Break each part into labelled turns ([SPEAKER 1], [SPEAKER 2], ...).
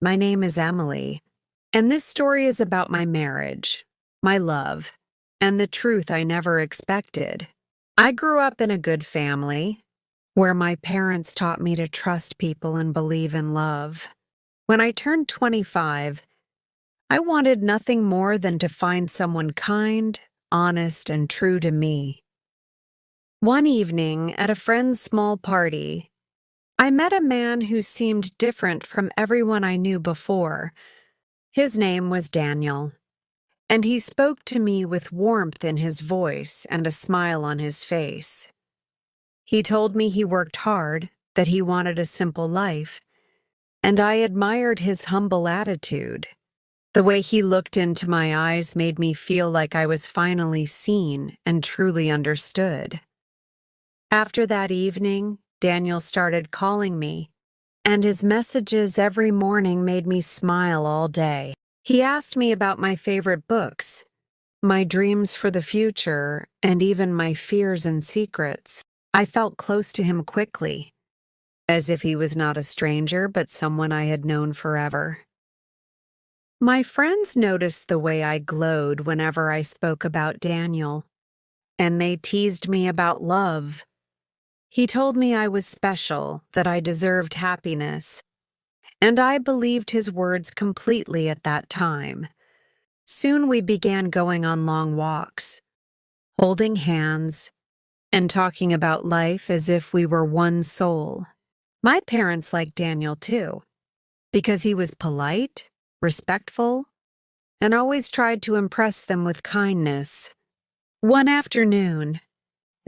[SPEAKER 1] My name is Emily, and this story is about my marriage, my love, and the truth I never expected. I grew up in a good family where my parents taught me to trust people and believe in love. When I turned 25, I wanted nothing more than to find someone kind, honest, and true to me. One evening, at a friend's small party, I met a man who seemed different from everyone I knew before. His name was Daniel, and he spoke to me with warmth in his voice and a smile on his face. He told me he worked hard, that he wanted a simple life, and I admired his humble attitude. The way he looked into my eyes made me feel like I was finally seen and truly understood. After that evening, Daniel started calling me, and his messages every morning made me smile all day. He asked me about my favorite books, my dreams for the future, and even my fears and secrets. I felt close to him quickly, as if he was not a stranger but someone I had known forever. My friends noticed the way I glowed whenever I spoke about Daniel, and they teased me about love. He told me I was special, that I deserved happiness, and I believed his words completely at that time. Soon we began going on long walks, holding hands, and talking about life as if we were one soul. My parents liked Daniel too, because he was polite, respectful, and always tried to impress them with kindness. One afternoon,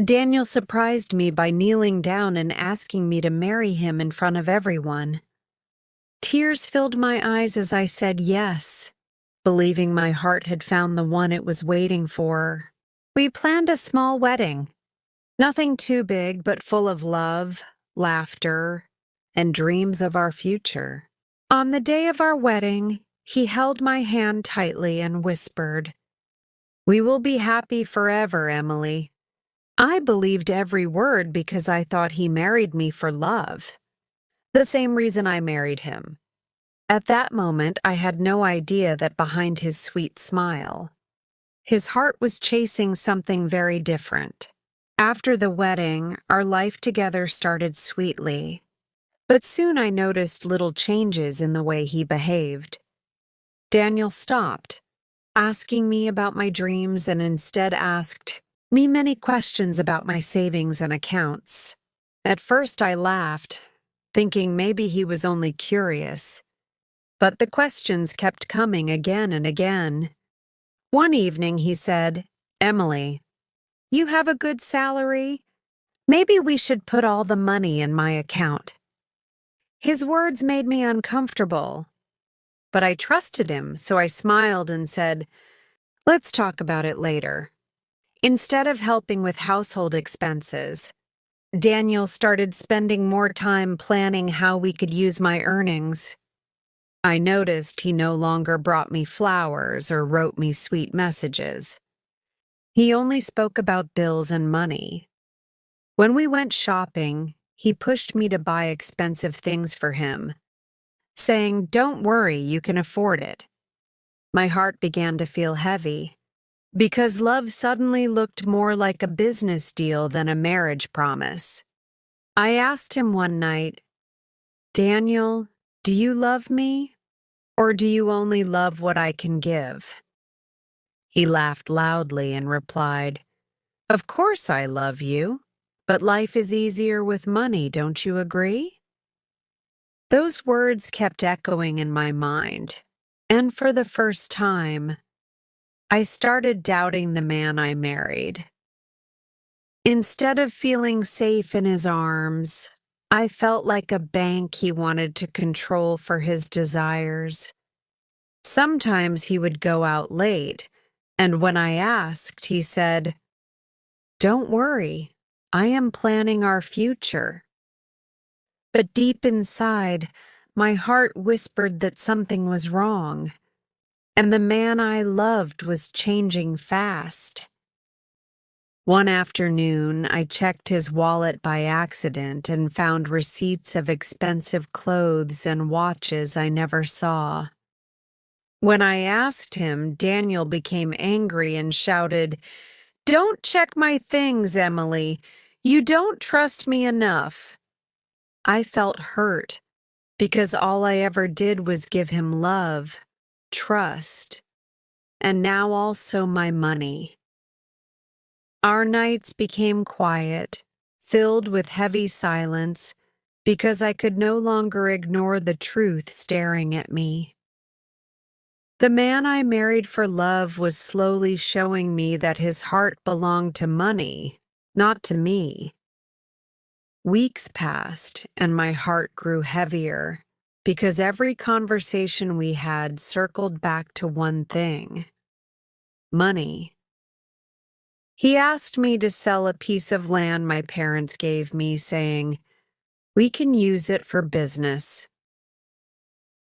[SPEAKER 1] Daniel surprised me by kneeling down and asking me to marry him in front of everyone. Tears filled my eyes as I said yes, believing my heart had found the one it was waiting for. We planned a small wedding, nothing too big but full of love, laughter, and dreams of our future. On the day of our wedding, he held my hand tightly and whispered, "We will be happy forever, Emily." I believed every word because I thought he married me for love, the same reason I married him. At that moment, I had no idea that behind his sweet smile, his heart was chasing something very different. After the wedding, our life together started sweetly, but soon I noticed little changes in the way he behaved. Daniel stopped, asking me about my dreams, and instead asked me many questions about my savings and accounts. At first I laughed, thinking maybe he was only curious, but the questions kept coming again and again. One evening he said, "Emily, you have a good salary. Maybe we should put all the money in my account." His words made me uncomfortable, but I trusted him, so I smiled and said, "Let's talk about it later." Instead of helping with household expenses, Daniel started spending more time planning how we could use my earnings. I noticed he no longer brought me flowers or wrote me sweet messages. He only spoke about bills and money. When we went shopping, he pushed me to buy expensive things for him, saying, "Don't worry, you can afford it." My heart began to feel heavy, because love suddenly looked more like a business deal than a marriage promise. I asked him one night, "Daniel, do you love me, or do you only love what I can give?" He laughed loudly and replied, "Of course I love you, but life is easier with money, don't you agree?" Those words kept echoing in my mind, and for the first time, I started doubting the man I married. Instead of feeling safe in his arms, I felt like a bank he wanted to control for his desires. Sometimes he would go out late, and when I asked, he said, "Don't worry, I am planning our future." But deep inside, my heart whispered that something was wrong, and the man I loved was changing fast. One afternoon, I checked his wallet by accident and found receipts of expensive clothes and watches I never saw. When I asked him, Daniel became angry and shouted, "Don't check my things, Emily. You don't trust me enough." I felt hurt because all I ever did was give him love, trust, and now also my money. Our nights became quiet, filled with heavy silence, because I could no longer ignore the truth staring at me. The man I married for love was slowly showing me that his heart belonged to money, not to me. Weeks passed, and my heart grew heavier, because every conversation we had circled back to one thing: money. He asked me to sell a piece of land my parents gave me, saying, "We can use it for business."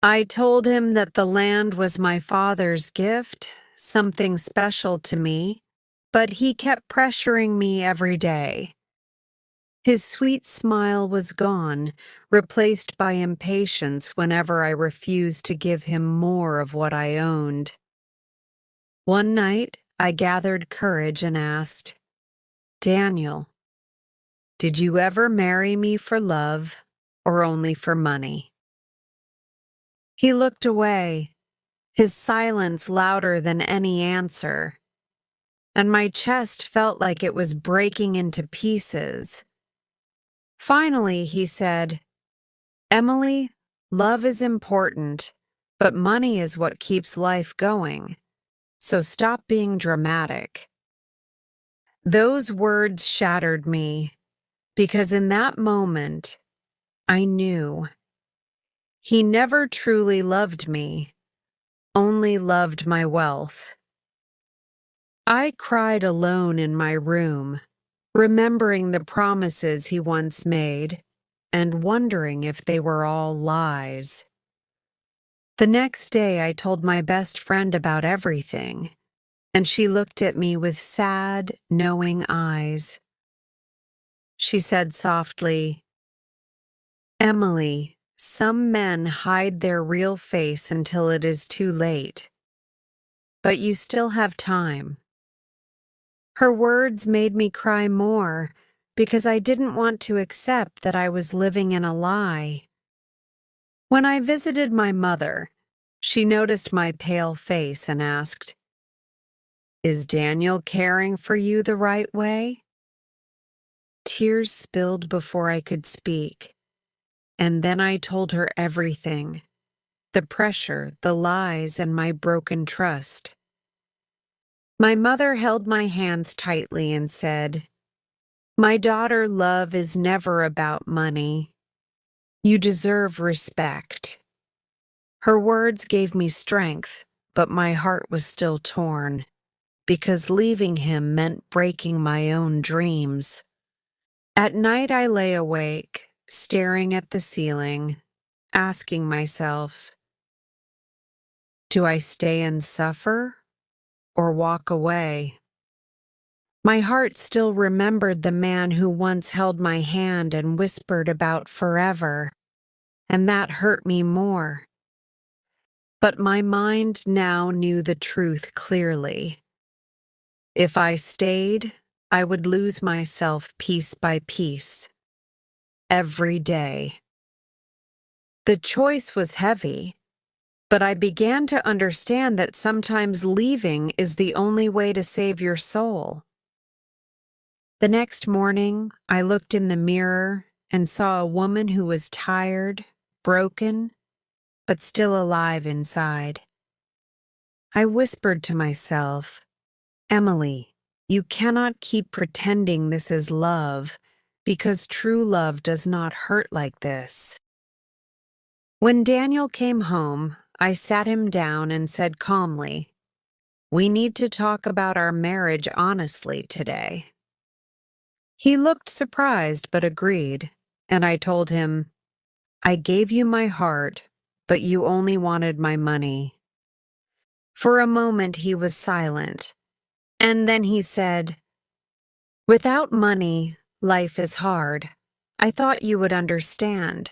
[SPEAKER 1] I told him that the land was my father's gift, something special to me, but he kept pressuring me every day. His sweet smile was gone, replaced by impatience whenever I refused to give him more of what I owned. One night, I gathered courage and asked, "Daniel, did you ever marry me for love or only for money?" He looked away, his silence louder than any answer, and my chest felt like it was breaking into pieces. Finally, he said, "Emily, love is important, but money is what keeps life going, so stop being dramatic." Those words shattered me, because in that moment, I knew he never truly loved me, only loved my wealth. I cried alone in my room, remembering the promises he once made and wondering if they were all lies. The next day, I told my best friend about everything, and she looked at me with sad, knowing eyes. She said softly, "Emily, some men hide their real face until it is too late, but you still have time." Her words made me cry more because I didn't want to accept that I was living in a lie. When I visited my mother, she noticed my pale face and asked, "Is Daniel caring for you the right way?" Tears spilled before I could speak, and then I told her everything: the pressure, the lies, and my broken trust. My mother held my hands tightly and said, "My daughter, love is never about money. You deserve respect." Her words gave me strength, but my heart was still torn, because leaving him meant breaking my own dreams. At night I lay awake, staring at the ceiling, asking myself, do I stay and suffer or walk away? My heart still remembered the man who once held my hand and whispered about forever, and that hurt me more. But my mind now knew the truth clearly. If I stayed, I would lose myself piece by piece, every day. The choice was heavy, but I began to understand that sometimes leaving is the only way to save your soul. The next morning, I looked in the mirror and saw a woman who was tired, broken, but still alive inside. I whispered to myself, "Emily, you cannot keep pretending this is love, because true love does not hurt like this." When Daniel came home, I sat him down and said calmly, "We need to talk about our marriage honestly today." He looked surprised but agreed, and I told him, "I gave you my heart, but you only wanted my money." For a moment he was silent, and then he said, Without money, life is hard. I thought you would understand.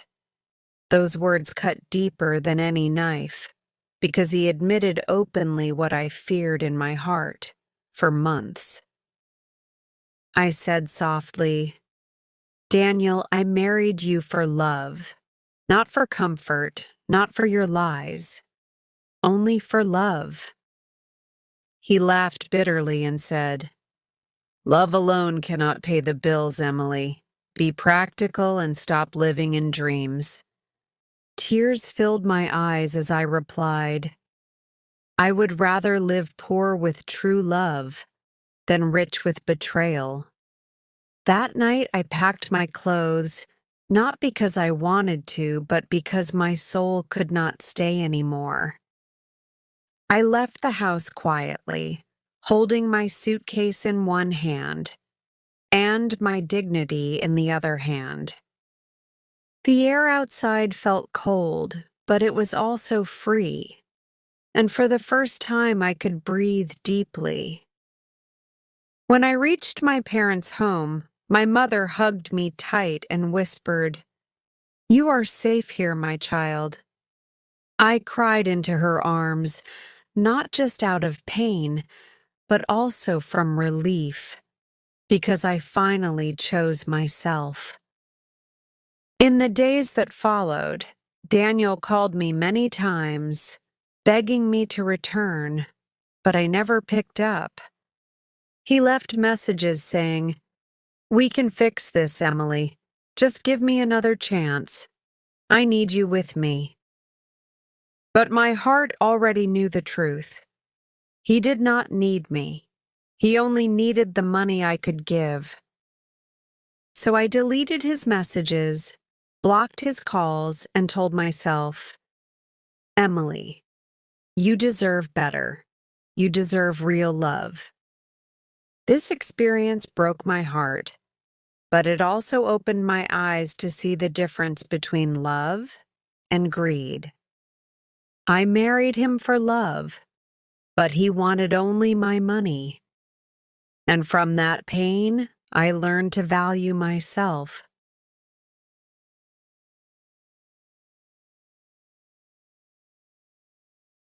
[SPEAKER 1] Those words cut deeper than any knife, because he admitted openly what I feared in my heart for months. I said softly, "Daniel, I married you for love, not for comfort, not for your lies, only for love." He laughed bitterly and said, "Love alone cannot pay the bills, Emily. Be practical and stop living in dreams." Tears filled my eyes as I replied, "I would rather live poor with true love than rich with betrayal." That night I packed my clothes, not because I wanted to, but because my soul could not stay anymore. I left the house quietly, holding my suitcase in one hand and my dignity in the other hand. The air outside felt cold, but it was also free, and for the first time I could breathe deeply. When I reached my parents' home, my mother hugged me tight and whispered, "You are safe here, my child." I cried into her arms, not just out of pain, but also from relief, because I finally chose myself. In the days that followed, Daniel called me many times, begging me to return, but I never picked up. He left messages saying, "We can fix this, Emily. Just give me another chance. I need you with me." But my heart already knew the truth. He did not need me. He only needed the money I could give. So I deleted his messages, blocked his calls, and told myself, "Emily, you deserve better. You deserve real love." This experience broke my heart, but it also opened my eyes to see the difference between love and greed. I married him for love, but he wanted only my money. And from that pain, I learned to value myself.